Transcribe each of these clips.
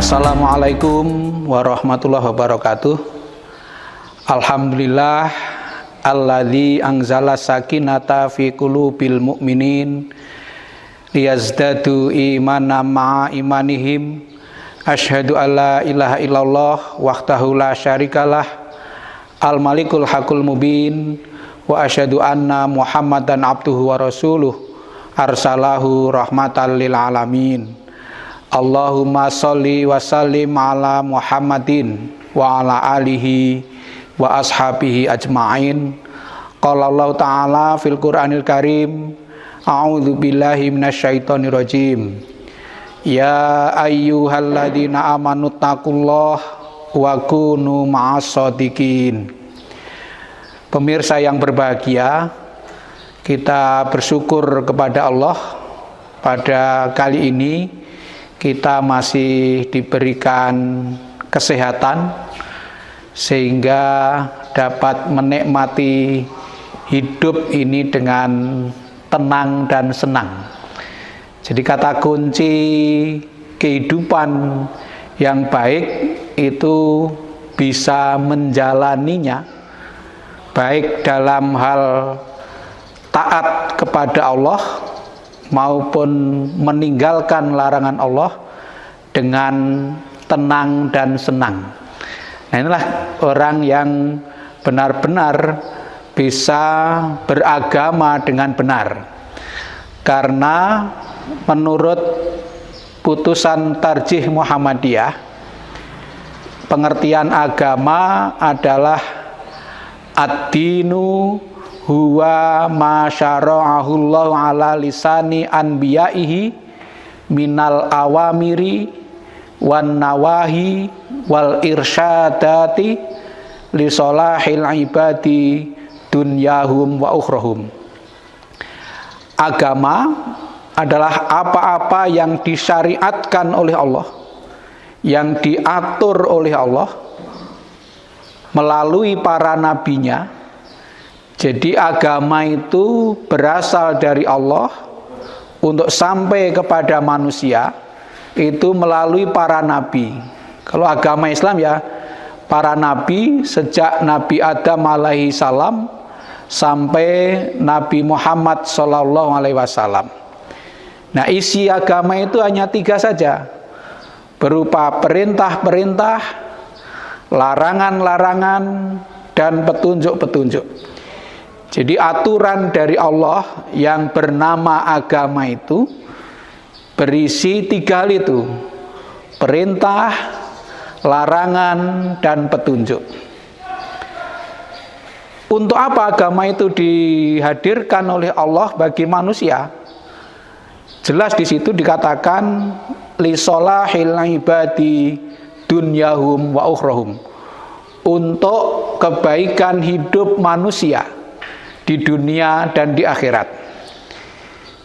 Assalamualaikum warahmatullahi wabarakatuh. Alhamdulillah alladzi anzala sakinata fi qulubil mu'minin liyazdadu imanan ma'a imanihim. Asyhadu alla ilaha illallah wahdahu la syarikalah al malikul haqqul mubin wa asyhadu anna muhammadan abduhu wa rasuluh arsalahu rahmatan lil alamin. Allahumma sholli wa sallim ala Muhammadin wa ala alihi wa ashabihi ajma'in. Qala Allah ta'ala fil Qur'anil Karim, a'udzu billahi minasyaitonir rajim. Ya ayyuhalladzina amanu taqullaha wa kunu ma'as shodiqin. Pemirsa yang berbahagia, kita bersyukur kepada Allah pada kali ini kita masih diberikan kesehatan sehingga dapat menikmati hidup ini dengan tenang dan senang. Jadi kata kunci kehidupan yang baik itu bisa menjalaninya baik dalam hal taat kepada Allah maupun meninggalkan larangan Allah dengan tenang dan senang. Nah, inilah orang yang benar-benar bisa beragama dengan benar. Karena menurut putusan Tarjih Muhammadiyah, pengertian agama adalah ad-dinu huwa ma syara'ahullahu ala lisani anbiyaihi minal awamiri wan nawahi wal irsyadati li solahil ibadi dunyahum wa ukhrahum. Agama adalah apa-apa yang disyariatkan oleh Allah, yang diatur oleh Allah melalui para nabinya. Jadi agama itu berasal dari Allah untuk sampai kepada manusia itu melalui para nabi. Kalau agama Islam ya para nabi sejak Nabi Adam alaihi salam sampai Nabi Muhammad sallallahu alaihi wasallam. Nah, isi agama itu hanya 3 saja, berupa perintah-perintah, larangan-larangan, dan petunjuk-petunjuk. Jadi aturan dari Allah yang bernama agama itu berisi 3 hal itu: perintah, larangan, dan petunjuk. Untuk apa agama itu dihadirkan oleh Allah bagi manusia? Jelas di situ dikatakan li solahil ibadi dunyahum wa ukhrahum, untuk kebaikan hidup manusia di dunia dan di akhirat.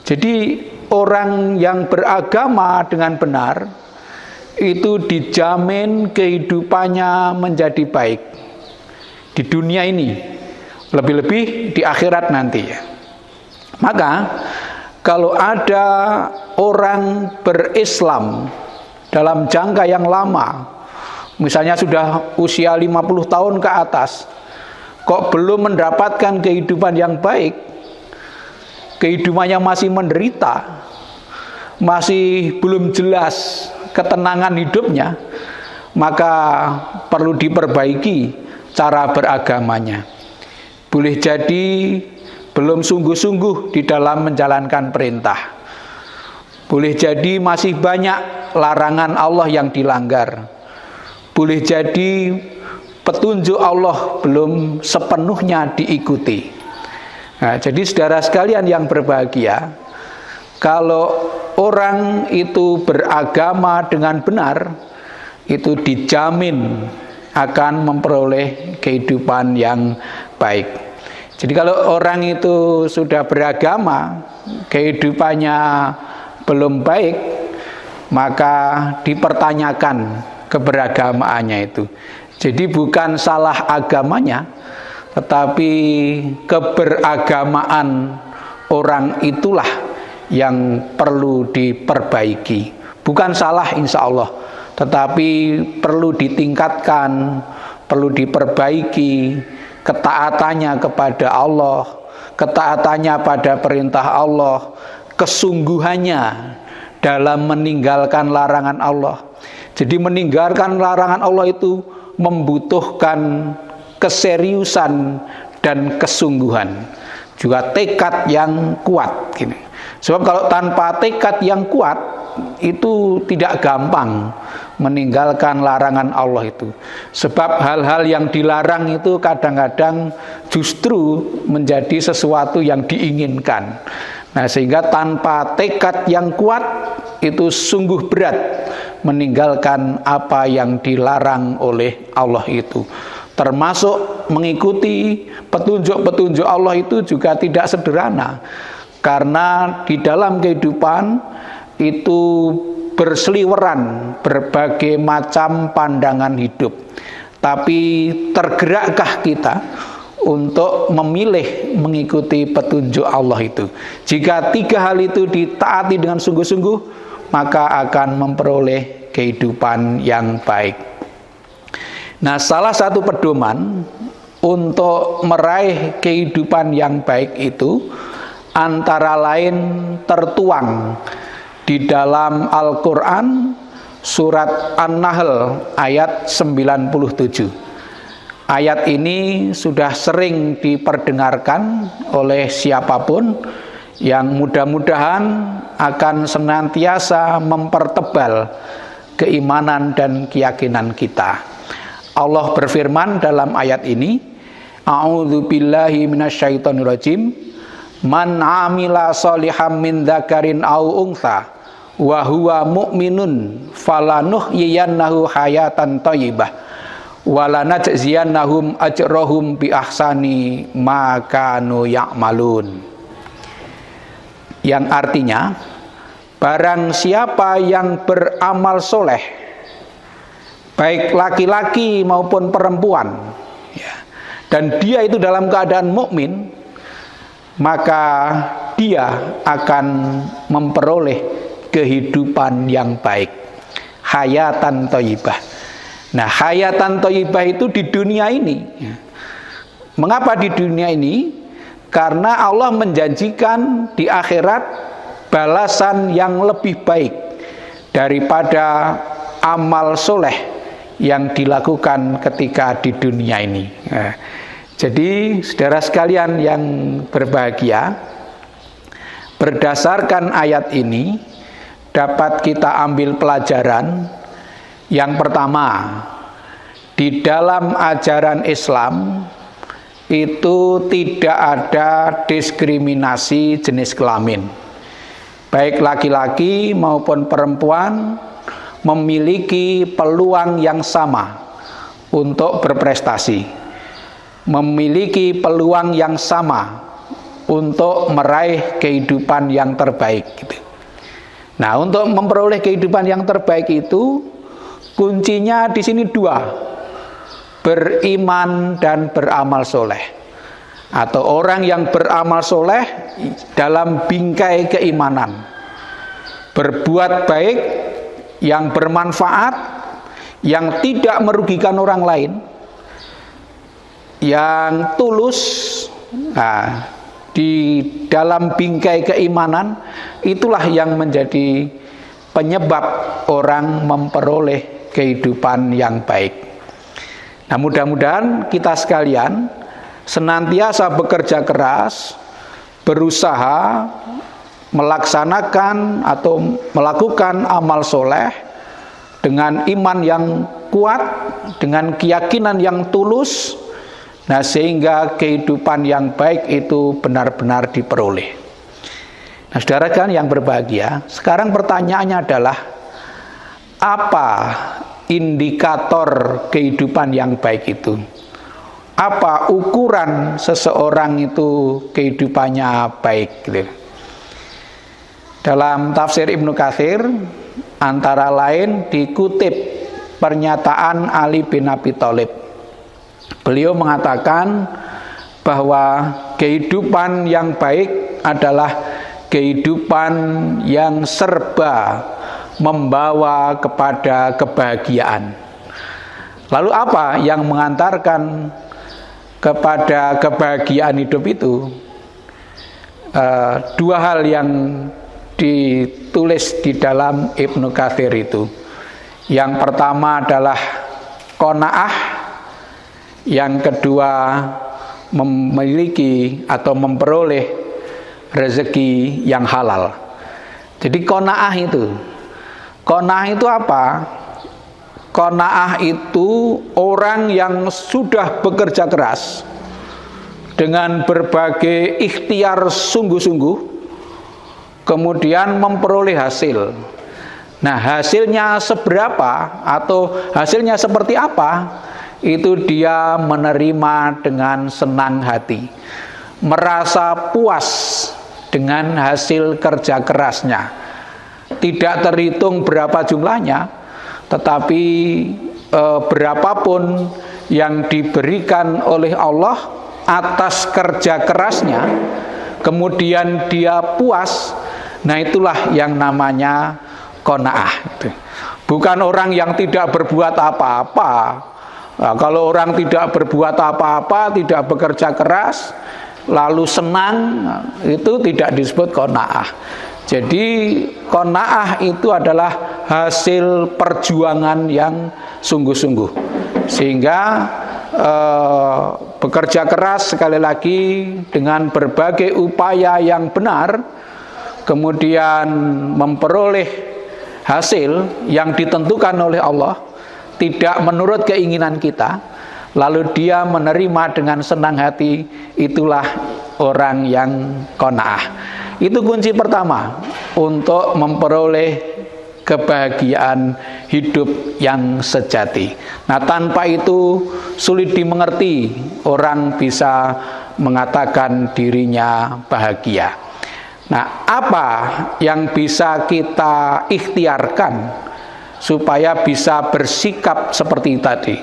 Jadi orang yang beragama dengan benar itu dijamin kehidupannya menjadi baik di dunia ini, lebih-lebih di akhirat nanti. Maka kalau ada orang berislam dalam jangka yang lama, misalnya sudah usia 50 tahun ke atas, kok belum mendapatkan kehidupan yang baik, kehidupannya masih menderita, masih belum jelas ketenangan hidupnya, maka perlu diperbaiki cara beragamanya. Boleh jadi belum sungguh-sungguh di dalam menjalankan perintah, boleh jadi masih banyak larangan Allah yang dilanggar, boleh jadi petunjuk Allah belum sepenuhnya diikuti. Nah, jadi saudara sekalian yang berbahagia, kalau orang itu beragama dengan benar, itu dijamin akan memperoleh kehidupan yang baik. Jadi kalau orang itu sudah beragama, kehidupannya belum baik, maka dipertanyakan keberagamaannya itu. Jadi bukan salah agamanya, tetapi keberagamaan orang itulah yang perlu diperbaiki. Bukan salah insya Allah, tetapi perlu ditingkatkan, perlu diperbaiki ketaatannya kepada Allah, ketaatannya pada perintah Allah, kesungguhannya dalam meninggalkan larangan Allah. Jadi meninggalkan larangan Allah itu membutuhkan keseriusan dan kesungguhan, juga tekad yang kuat gini. Sebab kalau tanpa tekad yang kuat itu tidak gampang meninggalkan larangan Allah itu. Sebab hal-hal yang dilarang itu kadang-kadang justru menjadi sesuatu yang diinginkan. Nah, sehingga tanpa tekad yang kuat itu sungguh berat meninggalkan apa yang dilarang oleh Allah itu. Termasuk mengikuti petunjuk-petunjuk Allah itu juga tidak sederhana, karena di dalam kehidupan itu berseliweran berbagai macam pandangan hidup. Tapi tergerakkah kita untuk memilih mengikuti petunjuk Allah itu? Jika tiga hal itu ditaati dengan sungguh-sungguh, maka akan memperoleh kehidupan yang baik. Nah, salah satu pedoman untuk meraih kehidupan yang baik itu antara lain tertuang di dalam Al-Quran surat An-Nahl ayat 97. Ayat ini sudah sering diperdengarkan oleh siapapun yang mudah-mudahan akan senantiasa mempertebal keimanan dan keyakinan kita. Allah berfirman dalam ayat ini, A'udzu billahi minasyaitonir rajim, man 'amila sholihan min dzakarin aw untha wa huwa mu'minun falanuhyiyannahu hayatan thayyibah wa lanajziyannahum ajrahum bi ahsani ma kanu ya'malun. Yang artinya, barang siapa yang beramal soleh, baik laki-laki maupun perempuan, ya, dan dia itu dalam keadaan mukmin, maka dia akan memperoleh kehidupan yang baik, hayatan thayyibah. Nah, hayatan thayyibah itu di dunia ini. Mengapa di dunia ini? Karena Allah menjanjikan di akhirat balasan yang lebih baik daripada amal soleh yang dilakukan ketika di dunia ini. Nah, jadi saudara sekalian yang berbahagia, berdasarkan ayat ini dapat kita ambil pelajaran. Yang pertama, di dalam ajaran Islam itu tidak ada diskriminasi jenis kelamin. Baik laki-laki maupun perempuan memiliki peluang yang sama untuk berprestasi, memiliki peluang yang sama untuk meraih kehidupan yang terbaik gitu. Nah, untuk memperoleh kehidupan yang terbaik itu kuncinya di sini dua: beriman dan beramal soleh. Atau orang yang beramal soleh dalam bingkai keimanan, berbuat baik yang bermanfaat, yang tidak merugikan orang lain, yang tulus. Nah, di dalam bingkai keimanan itulah yang menjadi penyebab orang memperoleh kehidupan yang baik. Nah, mudah-mudahan kita sekalian senantiasa bekerja keras, berusaha melaksanakan atau melakukan amal soleh dengan iman yang kuat, dengan keyakinan yang tulus. Nah, sehingga kehidupan yang baik itu benar-benar diperoleh. Nah, saudara kan yang berbahagia, sekarang pertanyaannya adalah, apa indikator kehidupan yang baik itu? Apa ukuran seseorang itu kehidupannya baik gitu? Dalam tafsir Ibnu Katsir antara lain dikutip pernyataan Ali bin Abi Thalib. Beliau mengatakan bahwa kehidupan yang baik adalah kehidupan yang serba membawa kepada kebahagiaan. Lalu apa yang mengantarkan kepada kebahagiaan hidup itu? Dua hal yang ditulis di dalam Ibnu Katsir itu. Yang pertama adalah qanaah, yang kedua memiliki atau memperoleh rezeki yang halal. Jadi qanaah itu apa? Qanaah itu orang yang sudah bekerja keras dengan berbagai ikhtiar sungguh-sungguh, kemudian memperoleh hasil. Nah, hasilnya seberapa atau hasilnya seperti apa, itu dia menerima dengan senang hati, merasa puas dengan hasil kerja kerasnya. Tidak terhitung berapa jumlahnya, tetapi berapapun yang diberikan oleh Allah atas kerja kerasnya, kemudian dia puas. Nah, itulah yang namanya qanaah. Bukan orang yang tidak berbuat apa-apa. Nah, kalau orang tidak berbuat apa-apa, tidak bekerja keras, lalu senang, itu tidak disebut qanaah. Jadi qanaah itu adalah hasil perjuangan yang sungguh-sungguh, sehingga bekerja keras sekali lagi dengan berbagai upaya yang benar, kemudian memperoleh hasil yang ditentukan oleh Allah, tidak menurut keinginan kita, lalu dia menerima dengan senang hati, itulah orang yang qanaah. Itu kunci pertama untuk memperoleh kebahagiaan hidup yang sejati. Nah, tanpa itu sulit dimengerti orang bisa mengatakan dirinya bahagia. Nah, apa yang bisa kita ikhtiarkan supaya bisa bersikap seperti tadi?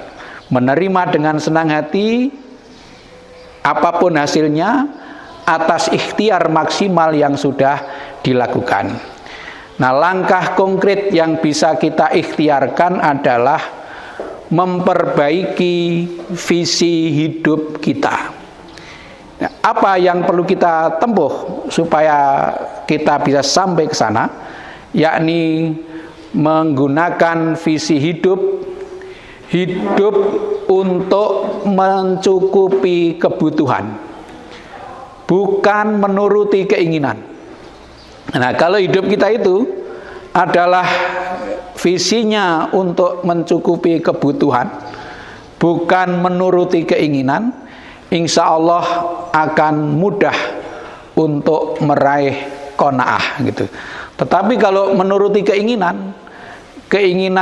Menerima dengan senang hati apapun hasilnya, atas ikhtiar maksimal yang sudah dilakukan. Nah, langkah konkret yang bisa kita ikhtiarkan adalah memperbaiki visi hidup kita. Nah, apa yang perlu kita tempuh supaya kita bisa sampai ke sana? Yakni menggunakan visi hidup untuk mencukupi kebutuhan, bukan menuruti keinginan. Nah, kalau hidup kita itu adalah visinya untuk mencukupi kebutuhan, bukan menuruti keinginan, insya Allah akan mudah untuk meraih qanaah gitu. Tetapi kalau menuruti keinginan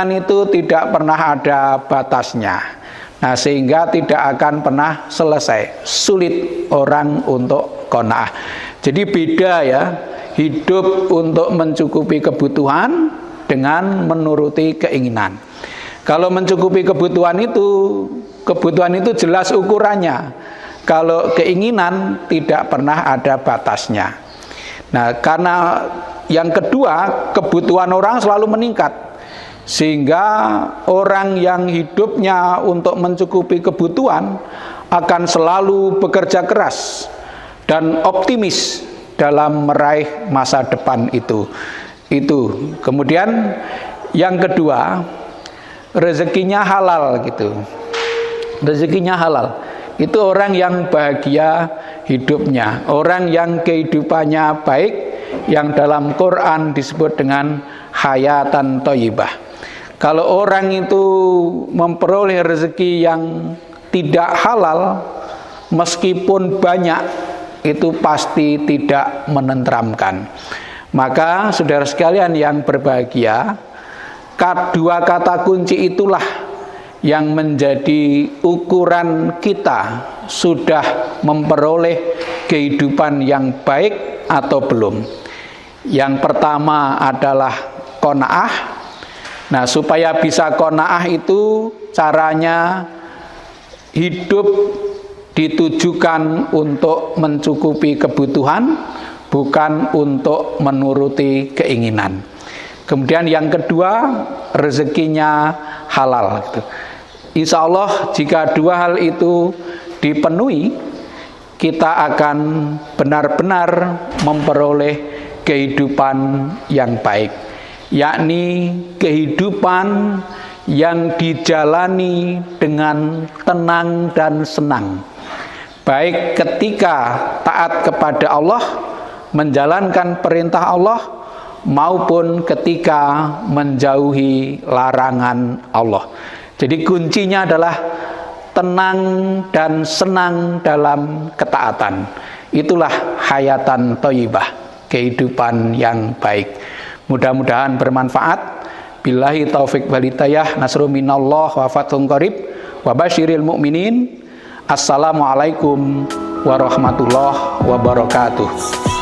itu tidak pernah ada batasnya. Nah, sehingga tidak akan pernah selesai, sulit orang untuk qanaah. Jadi beda ya, hidup untuk mencukupi kebutuhan dengan menuruti keinginan. Kalau mencukupi kebutuhan itu jelas ukurannya. Kalau keinginan tidak pernah ada batasnya. Nah, karena yang kedua, kebutuhan orang selalu meningkat, sehingga orang yang hidupnya untuk mencukupi kebutuhan akan selalu bekerja keras dan optimis dalam meraih masa depan itu. Kemudian yang kedua, rezekinya halal gitu. Rezekinya halal. Itu orang yang bahagia hidupnya, orang yang kehidupannya baik, yang dalam Quran disebut dengan hayatan thayyibah. Kalau orang itu memperoleh rezeki yang tidak halal, meskipun banyak, itu pasti tidak menenteramkan. Maka saudara sekalian yang berbahagia, dua kata kunci itulah yang menjadi ukuran kita sudah memperoleh kehidupan yang baik atau belum. Yang pertama adalah qanaah. Nah, supaya bisa qanaah itu caranya hidup ditujukan untuk mencukupi kebutuhan, bukan untuk menuruti keinginan. Kemudian yang kedua, rezekinya halal gitu. Insya Allah jika dua hal itu dipenuhi, kita akan benar-benar memperoleh kehidupan yang baik, yakni kehidupan yang dijalani dengan tenang dan senang, baik ketika taat kepada Allah, menjalankan perintah Allah, maupun ketika menjauhi larangan Allah. Jadi kuncinya adalah tenang dan senang dalam ketaatan. Itulah hayatan thayyibah, kehidupan yang baik. Mudah-mudahan bermanfaat. Billahi taufik wal hidayah, nasrun minallah wa fathun qarib wa basyiril mu'minin. Assalamualaikum warahmatullahi wabarakatuh.